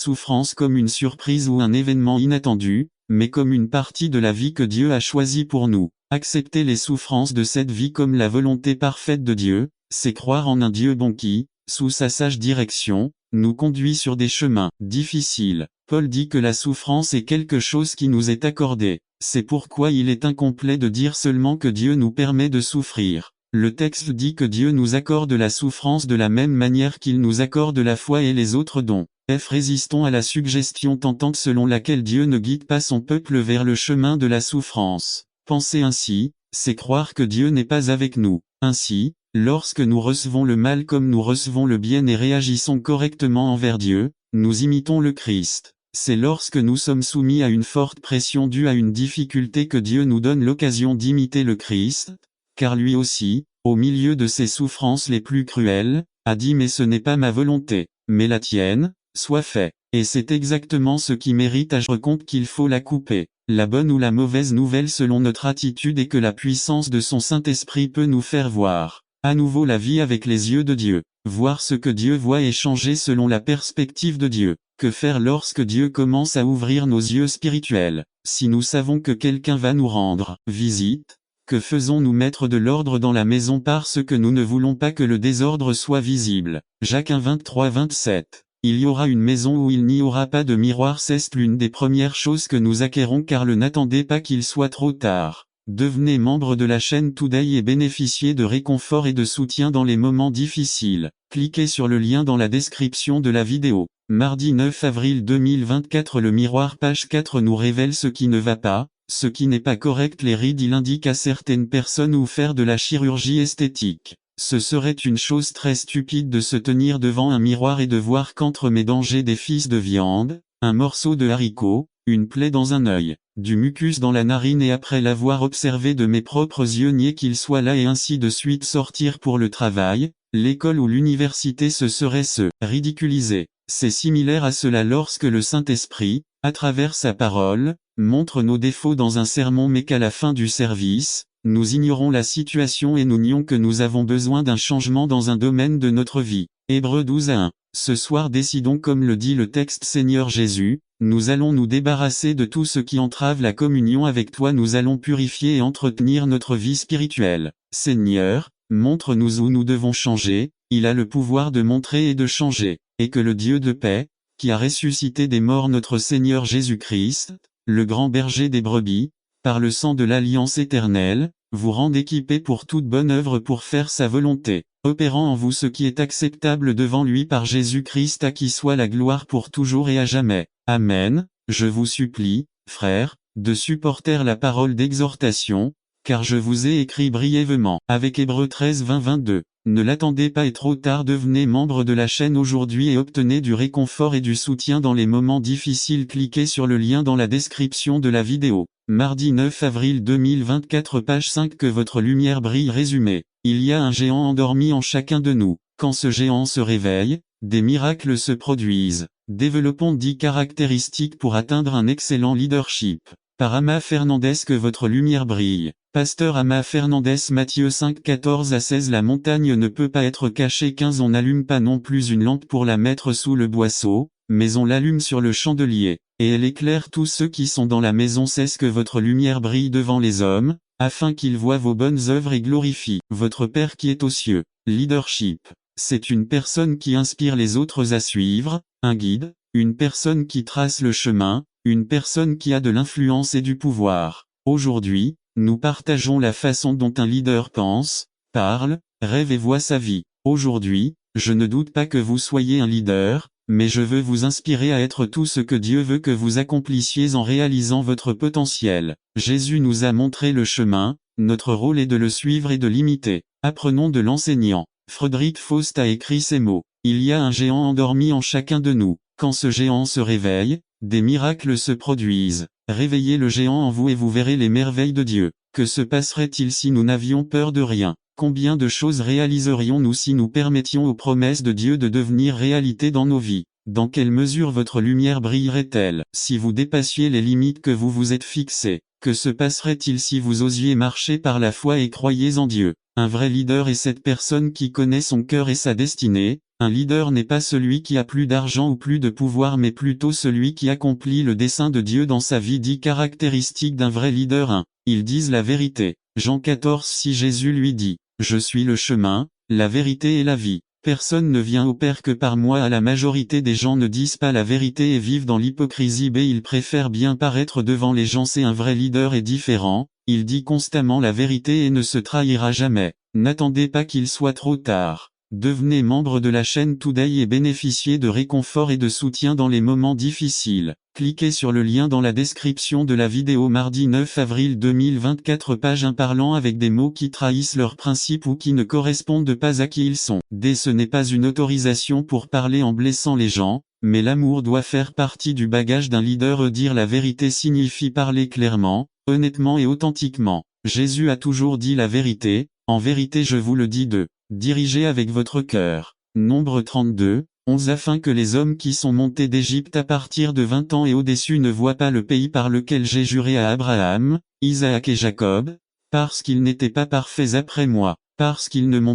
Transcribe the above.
souffrance comme une surprise ou un événement inattendu, mais comme une partie de la vie que Dieu a choisie pour nous. Accepter les souffrances de cette vie comme la volonté parfaite de Dieu, c'est croire en un Dieu bon qui, sous sa sage direction, nous conduit sur des chemins difficiles. Paul dit que la souffrance est quelque chose qui nous est accordé. C'est pourquoi il est incomplet de dire seulement que Dieu nous permet de souffrir. Le texte dit que Dieu nous accorde la souffrance de la même manière qu'il nous accorde la foi et les autres dons. Résistons à la suggestion tentante selon laquelle Dieu ne guide pas son peuple vers le chemin de la souffrance. Penser ainsi, c'est croire que Dieu n'est pas avec nous. Ainsi, lorsque nous recevons le mal comme nous recevons le bien et réagissons correctement envers Dieu, nous imitons le Christ. C'est lorsque nous sommes soumis à une forte pression due à une difficulté que Dieu nous donne l'occasion d'imiter le Christ, car lui aussi, au milieu de ses souffrances les plus cruelles, a dit « Mais ce n'est pas ma volonté, mais la tienne, soit fait ». Et c'est exactement ce qui mérite à je compte qu'il faut la couper. La bonne ou la mauvaise nouvelle selon notre attitude est que la puissance de son Saint-Esprit peut nous faire voir à nouveau la vie avec les yeux de Dieu. Voir ce que Dieu voit et changer selon la perspective de Dieu. Que faire lorsque Dieu commence à ouvrir nos yeux spirituels? Si nous savons que quelqu'un va nous rendre visite, que faisons-nous mettre de l'ordre dans la maison parce que nous ne voulons pas que le désordre soit visible? Jacques 1, 23-27. Il y aura une maison où il n'y aura pas de miroir, c'est l'une des premières choses que nous acquérons car n'attendez pas qu'il soit trop tard. Devenez membre de la chaîne Today et bénéficiez de réconfort et de soutien dans les moments difficiles. Cliquez sur le lien dans la description de la vidéo. Mardi 9 avril 2024. Le miroir page 4 nous révèle ce qui ne va pas, ce qui n'est pas correct. Les rides. Il indique à certaines personnes où faire de la chirurgie esthétique. Ce serait une chose très stupide de se tenir devant un miroir et de voir qu'entre mes dangers des fils de viande, un morceau de haricot, une plaie dans un œil, du mucus dans la narine et après l'avoir observé de mes propres yeux nier qu'il soit là et ainsi de suite sortir pour le travail, l'école ou l'université ce serait se ridiculiser. C'est similaire à cela lorsque le Saint-Esprit, à travers sa parole, montre nos défauts dans un sermon mais qu'à la fin du service, nous ignorons la situation et nous nions que nous avons besoin d'un changement dans un domaine de notre vie. Hébreux 12-1. Ce soir décidons comme le dit le texte Seigneur Jésus, nous allons nous débarrasser de tout ce qui entrave la communion avec toi, nous allons purifier et entretenir notre vie spirituelle. Seigneur, montre-nous où nous devons changer, il a le pouvoir de montrer et de changer, et que le Dieu de paix, qui a ressuscité des morts notre Seigneur Jésus-Christ, le grand berger des brebis, par le sang de l'alliance éternelle, vous rende équipés pour toute bonne œuvre pour faire sa volonté, opérant en vous ce qui est acceptable devant lui par Jésus-Christ à qui soit la gloire pour toujours et à jamais. Amen. Je vous supplie, frères, de supporter la parole d'exhortation, car je vous ai écrit brièvement, avec Hébreux 13-20-22. Ne l'attendez pas et trop tard, devenez membre de la chaîne aujourd'hui et obtenez du réconfort et du soutien dans les moments difficiles. Cliquez sur le lien dans la description de la vidéo. Mardi 9 avril 2024 page 5. Que votre lumière brille. Résumé. Il y a un géant endormi en chacun de nous. Quand ce géant se réveille, des miracles se produisent. Développons 10 caractéristiques pour atteindre un excellent leadership. Par Ama Fernandez. Que votre lumière brille. Pasteur Ama Fernandez. Matthieu 5, 14-16. La montagne ne peut pas être cachée. 15. On n'allume pas non plus une lampe pour la mettre sous le boisseau, mais on l'allume sur le chandelier, et elle éclaire tous ceux qui sont dans la maison. C'est que votre lumière brille devant les hommes, afin qu'ils voient vos bonnes œuvres et glorifient votre Père qui est aux cieux. Leadership. C'est une personne qui inspire les autres à suivre, un guide, une personne qui trace le chemin, une personne qui a de l'influence et du pouvoir. Aujourd'hui, nous partageons la façon dont un leader pense, parle, rêve et voit sa vie. Aujourd'hui, je ne doute pas que vous soyez un leader, mais je veux vous inspirer à être tout ce que Dieu veut que vous accomplissiez en réalisant votre potentiel. Jésus nous a montré le chemin, notre rôle est de le suivre et de l'imiter. Apprenons de l'enseignant. Frédéric Faust a écrit ces mots. Il y a un géant endormi en chacun de nous. Quand ce géant se réveille, des miracles se produisent. Réveillez le géant en vous et vous verrez les merveilles de Dieu. Que se passerait-il si nous n'avions peur de rien? Combien de choses réaliserions-nous si nous permettions aux promesses de Dieu de devenir réalité dans nos vies? Dans quelle mesure votre lumière brillerait-elle si vous dépassiez les limites que vous vous êtes fixées? Que se passerait-il si vous osiez marcher par la foi et croyez en Dieu? Un vrai leader est cette personne qui connaît son cœur et sa destinée. Un leader n'est pas celui qui a plus d'argent ou plus de pouvoir mais plutôt celui qui accomplit le dessein de Dieu dans sa vie. 10 caractéristiques d'un vrai leader. 1. Ils disent la vérité. Jean 14:6 Jésus lui dit, « Je suis le chemin, la vérité et la vie. Personne ne vient au Père que par moi. » La majorité des gens ne disent pas la vérité et vivent dans l'hypocrisie. B. Ils préfèrent bien paraître devant les gens. C'est un vrai leader est différent, il dit constamment la vérité et ne se trahira jamais. N'attendez pas qu'il soit trop tard. Devenez membre de la chaîne Today et bénéficiez de réconfort et de soutien dans les moments difficiles. Cliquez sur le lien dans la description de la vidéo. Mardi 9 avril 2024 Page 1 parlant avec des mots qui trahissent leurs principes ou qui ne correspondent pas à qui ils sont. D. Ce n'est pas une autorisation pour parler en blessant les gens, mais l'amour doit faire partie du bagage d'un leader. Dire la vérité signifie parler clairement, honnêtement et authentiquement. Jésus a toujours dit la vérité, en vérité je vous le dis. 2. Dirigez avec votre cœur. Nombre 32, 11 Afin que les hommes qui sont montés d'Égypte à partir de 20 ans et au-dessus ne voient pas le pays par lequel j'ai juré à Abraham, Isaac et Jacob, parce qu'ils n'étaient pas parfaits après moi, parce qu'ils ne m'ont